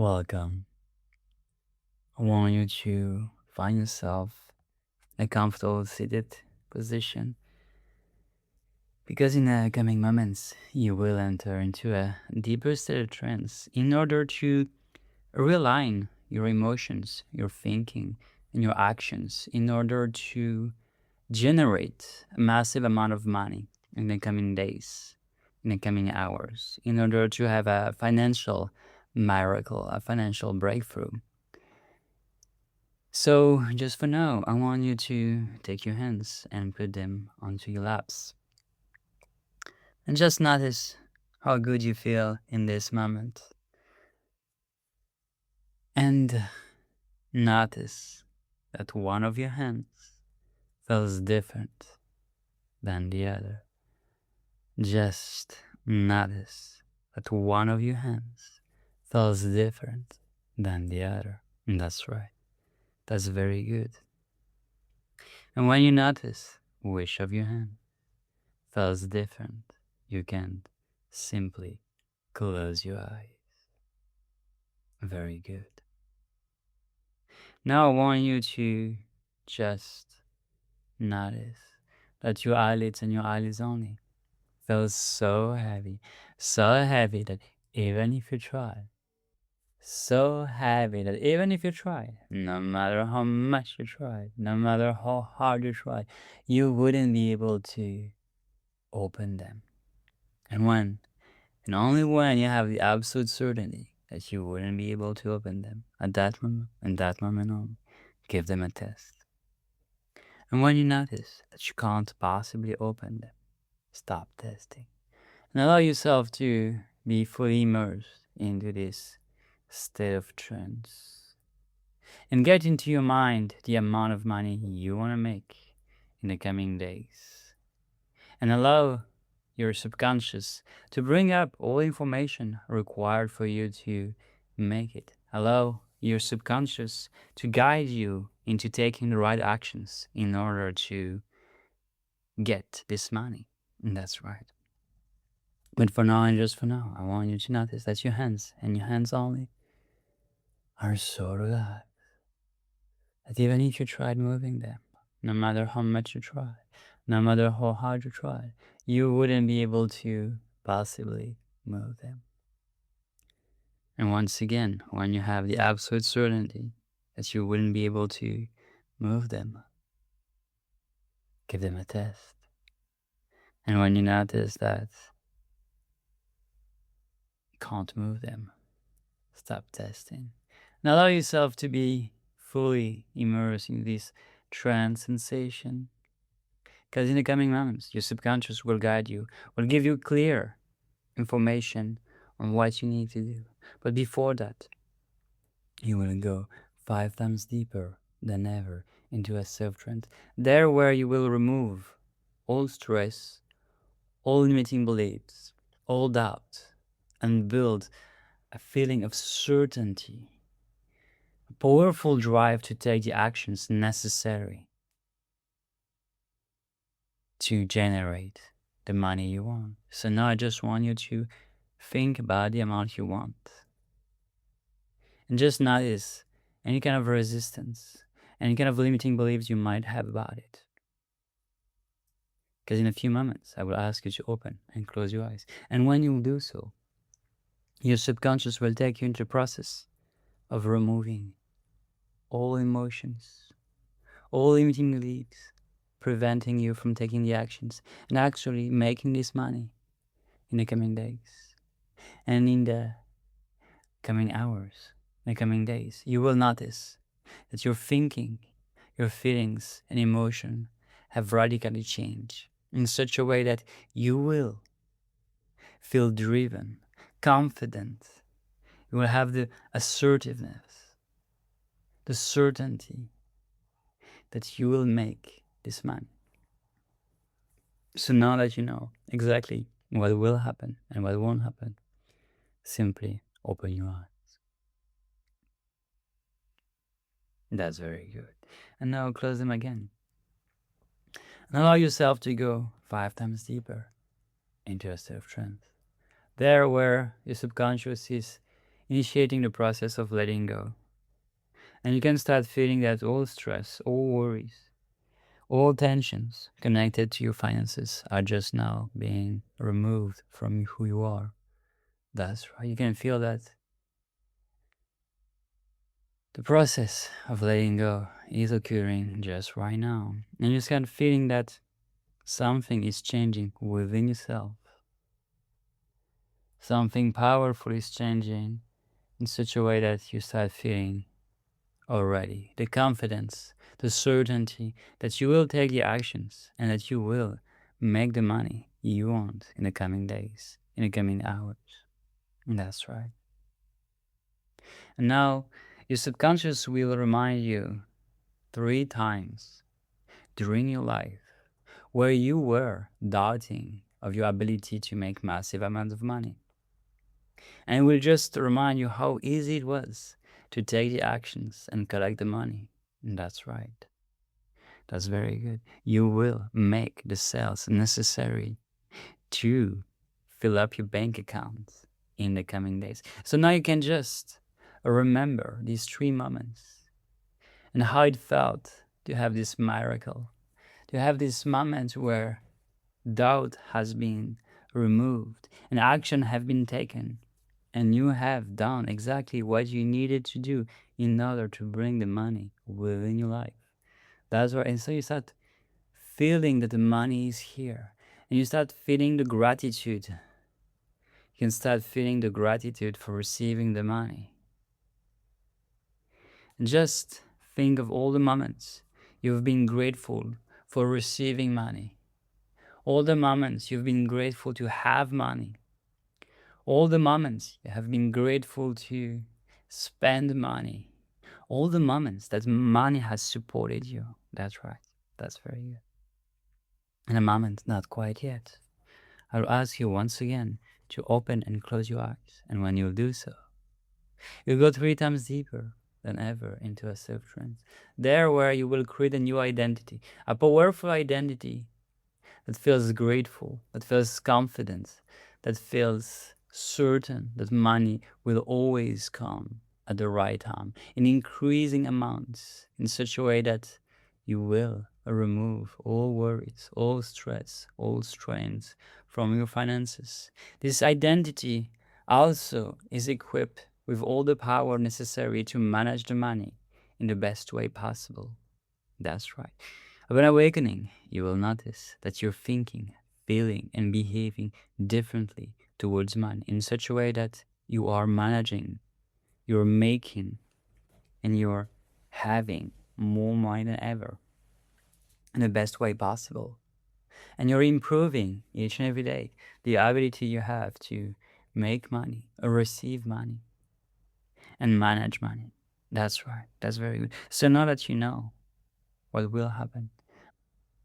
Welcome. I want you to find yourself in a comfortable seated position because in the coming moments you will enter into a deeper state of trance in order to realign your emotions, your thinking, and your actions in order to generate a massive amount of money in the coming days, in the coming hours, in order to have a financial miracle, a financial breakthrough. So, just for now, I want you to take your hands and put them onto your laps. And just notice how good you feel in this moment. And notice that one of your hands feels different than the other. Just notice that one of your hands feels different than the other. And that's right. That's very good. And when you notice which of your hands feels different, you can simply close your eyes. Very good. Now I want you to just notice that your eyelids and your eyelids only feel so heavy that even if you try, no matter how much you try, no matter how hard you try, you wouldn't be able to open them. And only when you have the absolute certainty that you wouldn't be able to open them at that moment only, give them a test. And when you notice that you can't possibly open them, stop testing. And allow yourself to be fully immersed into this state of trance. And get into your mind the amount of money you want to make in the coming days. And allow your subconscious to bring up all information required for you to make it. Allow your subconscious to guide you into taking the right actions in order to get this money. And that's right. But for now and just for now, I want you to notice that your hands and your hands only are so relaxed that even if you tried moving them, no matter how much you try, no matter how hard you try, you wouldn't be able to possibly move them. And once again, when you have the absolute certainty that you wouldn't be able to move them, give them a test. And when you notice that you can't move them, stop testing. And allow yourself to be fully immersed in this trance sensation. Because in the coming moments, your subconscious will guide you, will give you clear information on what you need to do. But before that, you will go 5 times deeper than ever into a self-trance. There where you will remove all stress, all limiting beliefs, all doubt, and build a feeling of certainty, a powerful drive to take the actions necessary to generate the money you want. So now I just want you to think about the amount you want. And just notice any kind of resistance, any kind of limiting beliefs you might have about it. Because in a few moments, I will ask you to open and close your eyes. And when you do so, your subconscious will take you into the process of removing all emotions, all limiting beliefs, preventing you from taking the actions and actually making this money in the coming days. And in the coming hours, in the coming days, you will notice that your thinking, your feelings, and emotion have radically changed in such a way that you will feel driven, confident. You will have the assertiveness, the certainty that you will make this money. So now that you know exactly what will happen and what won't happen, simply open your eyes. That's very good. And now close them again. And allow yourself to go 5 times deeper into a state of trance. There where your subconscious is initiating the process of letting go. And you can start feeling that all stress, all worries, all tensions connected to your finances are just now being removed from who you are. That's right. You can feel that the process of letting go is occurring just right now. And you start feeling that something is changing within yourself. Something powerful is changing in such a way that you start feeling already the confidence, the certainty that you will take the actions and that you will make the money you want in the coming days, in the coming hours. And that's right. And now your subconscious will remind you 3 times during your life where you were doubting of your ability to make massive amounts of money. And it will just remind you how easy it was to take the actions and collect the money. And that's right. That's very good. You will make the sales necessary to fill up your bank account in the coming days. So now you can just remember these 3 moments and how it felt to have this miracle, to have this moment where doubt has been removed and action have been taken, and you have done exactly what you needed to do in order to bring the money within your life. That's right. And so you start feeling that the money is here, and you start feeling the gratitude. You can start feeling the gratitude for receiving the money. And just think of all the moments you've been grateful for receiving money. All the moments you've been grateful to have money. All the moments you have been grateful to spend money. All the moments that money has supported you. That's right. That's very good. In a moment, not quite yet, I'll ask you once again to open and close your eyes. And when you'll do so, you'll go 3 times deeper than ever into a self trance. There where you will create a new identity, a powerful identity that feels grateful, that feels confident, that feels certain that money will always come at the right time in increasing amounts in such a way that you will remove all worries, all stress, all strains from your finances. This identity also is equipped with all the power necessary to manage the money in the best way possible. That's right. Upon awakening, you will notice that you're thinking, feeling, and behaving differently towards money in such a way that you are managing, you're making, and you're having more money than ever in the best way possible. And you're improving each and every day the ability you have to make money or receive money and manage money. That's right. That's very good. So now that you know what will happen,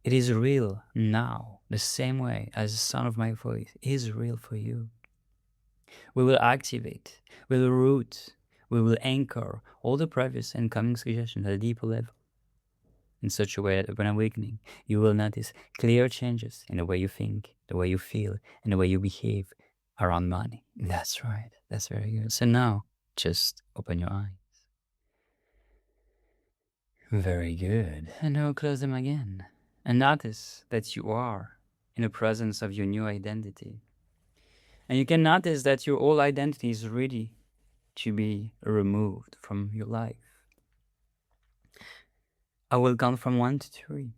it is real now, the same way as the sound of my voice is real for you. We will activate, we will root, we will anchor all the previous and coming suggestions at a deeper level in such a way that upon awakening, you will notice clear changes in the way you think, the way you feel, and the way you behave around money. That's right. That's very good. So now, just open your eyes. Very good. And now close them again. And notice that you are in the presence of your new identity. And you can notice that your old identity is ready to be removed from your life. I will count from 1 to 3.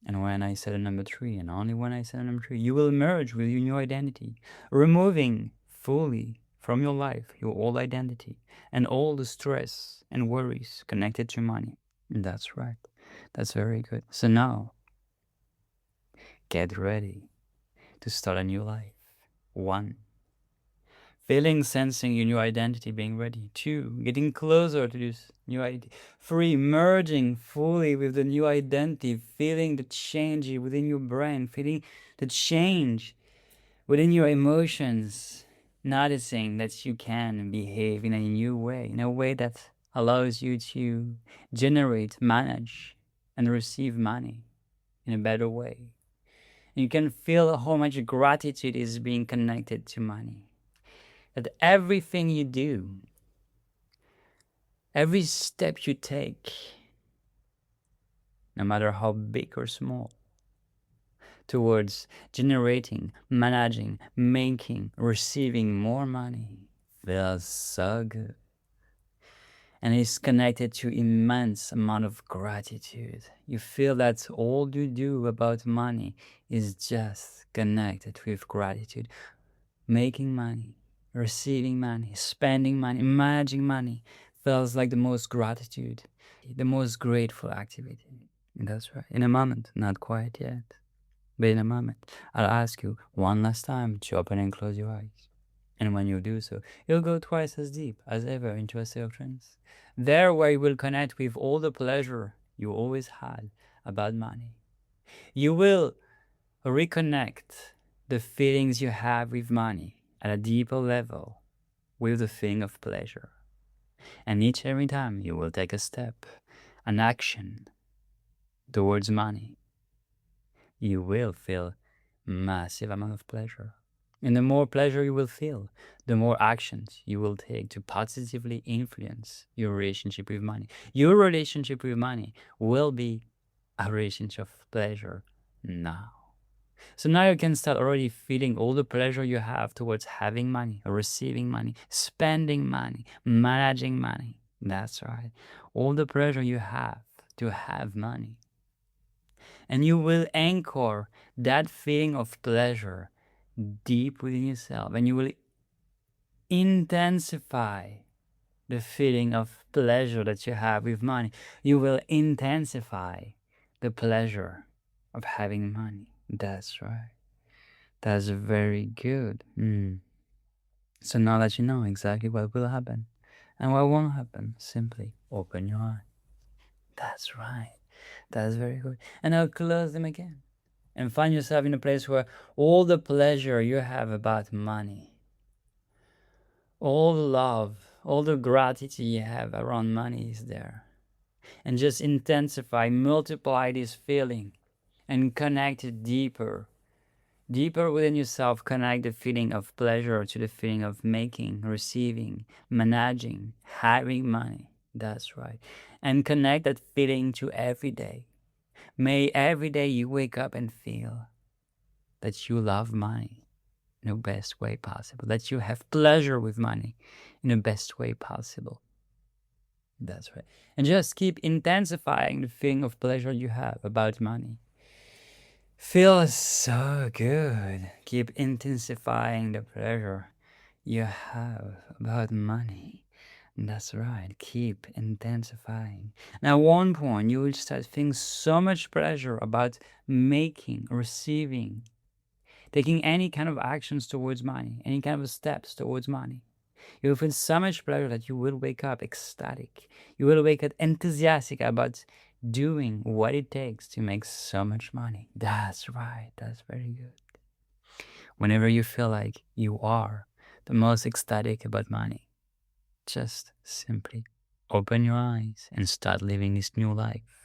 And when I say the number 3, and only when I say the number 3, you will merge with your new identity, removing fully from your life your old identity and all the stress and worries connected to money. And that's right. That's very good. So now, get ready to start a new life. 1. Feeling, sensing your new identity being ready. 2. Getting closer to this new identity. 3. Merging fully with the new identity. Feeling the change within your brain. Feeling the change within your emotions. Noticing that you can behave in a new way. In a way that allows you to generate, manage, and receive money in a better way. You can feel how much gratitude is being connected to money. that everything you do, every step you take, no matter how big or small, towards generating, managing, making, receiving more money feels so good. And it's connected to immense amount of gratitude. You feel that all you do about money is just connected with gratitude. Making money, receiving money, spending money, managing money feels like the most gratitude, the most grateful activity. And that's right. In a moment, not quite yet, but in a moment, I'll ask you one last time to open and close your eyes. And when you do so, you'll go twice as deep as ever into a state of trance. There where you will connect with all the pleasure you always had about money. You will reconnect the feelings you have with money at a deeper level with the feeling of pleasure. And each and every time you will take a step, an action towards money, you will feel massive amount of pleasure. And the more pleasure you will feel, the more actions you will take to positively influence your relationship with money. Your relationship with money will be a relationship of pleasure now. So now you can start already feeling all the pleasure you have towards having money, receiving money, spending money, managing money. That's right. All the pleasure you have to have money. And you will anchor that feeling of pleasure deep within yourself, and you will intensify the feeling of pleasure that you have with money. You will intensify the pleasure of having money. That's right. That's very good. So now that you know exactly what will happen and what won't happen, simply open your eyes. That's right. That's very good. And now close them again. And find yourself in a place where all the pleasure you have about money, all the love, all the gratitude you have around money is there. And just intensify, multiply this feeling and connect it deeper. Deeper within yourself, connect the feeling of pleasure to the feeling of making, receiving, managing, having money. That's right. And connect that feeling to every day. May every day you wake up and feel that you love money in the best way possible, that you have pleasure with money in the best way possible. That's right. And just keep intensifying the feeling of pleasure you have about money. Feels so good. Keep intensifying the pleasure you have about money. That's right. Keep intensifying. Now, at one point, you will start feeling so much pleasure about making, receiving, taking any kind of actions towards money, any kind of steps towards money. You will feel so much pleasure that you will wake up ecstatic. You will wake up enthusiastic about doing what it takes to make so much money. That's right. That's very good. Whenever you feel like you are the most ecstatic about money, just simply open your eyes and start living this new life.